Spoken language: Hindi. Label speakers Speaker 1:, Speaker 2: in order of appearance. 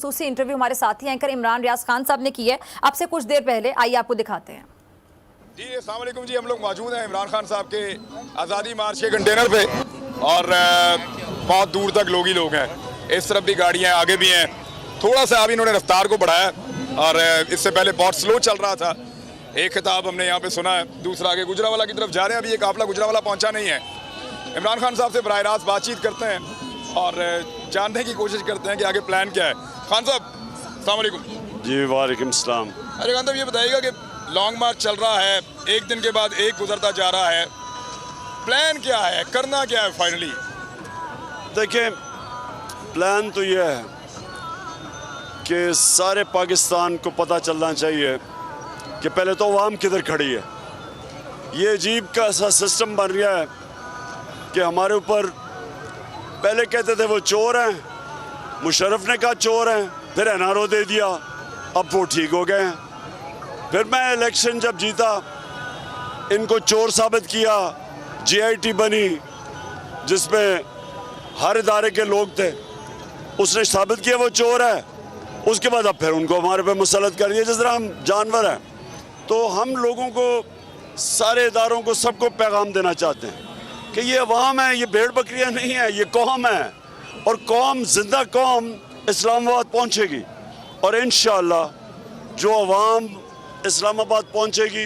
Speaker 1: खासूसी इंटरव्यू हमारे साथी एंकर इमरान रियाज खान साहब ने की है आपसे कुछ देर पहले। आइए आपको दिखाते हैं।
Speaker 2: जी अस्सलाम वालेकुम जी, हम लोग मौजूद हैं इमरान खान साहब के आज़ादी मार्च के कंटेनर पे और बहुत दूर तक लोग ही लोग हैं। इस तरफ भी गाड़ियां, आगे भी हैं। थोड़ा सा अभी इन्होंने रफ्तार को बढ़ाया और इससे पहले बहुत स्लो चल रहा था। एक खिताब हमने यहाँ पे सुना है, दूसरा आगे गुजरावाला की तरफ जा रहे हैं। अभी ये काफिला गुजरावाला पहुँचा नहीं है। इमरान खान साहब से बराह रास्त बातचीत करते हैं और जानने की कोशिश करते हैं कि आगे प्लान क्या है। खान साहब अस्सलाम वालेकुम।
Speaker 3: जी वालेकुम सलाम।
Speaker 2: अरे खान साहब ये बताइएगा कि लॉन्ग मार्च चल रहा है, एक दिन के बाद एक गुजरता जा रहा है, प्लान क्या है, करना क्या है फाइनली?
Speaker 3: देखिए, प्लान तो यह है कि सारे पाकिस्तान को पता चलना चाहिए कि पहले तो अवाम किधर खड़ी है। ये अजीब का ऐसा सिस्टम बन गया है कि हमारे ऊपर पहले कहते थे वो चोर हैं, मुशर्रफ ने कहा चोर हैं, फिर एनआरओ दे दिया, अब वो ठीक हो गए हैं। फिर मैं इलेक्शन जब जीता इनको चोर साबित किया, जीआईटी बनी जिसमें हर इदारे के लोग थे, उसने साबित किया वो चोर है। उसके बाद अब फिर उनको हमारे पे मुसलत कर दिया जिस तरह हम जानवर हैं। तो हम लोगों को, सारे इदारों को, सबको पैगाम देना चाहते हैं कि ये अवाम है, ये भेड़ बकरियां नहीं है, ये कौम है और कौम, जिंदा कौम इस्लामाबाद पहुंचेगी और इंशाअल्लाह जो अवाम इस्लामाबाद पहुंचेगी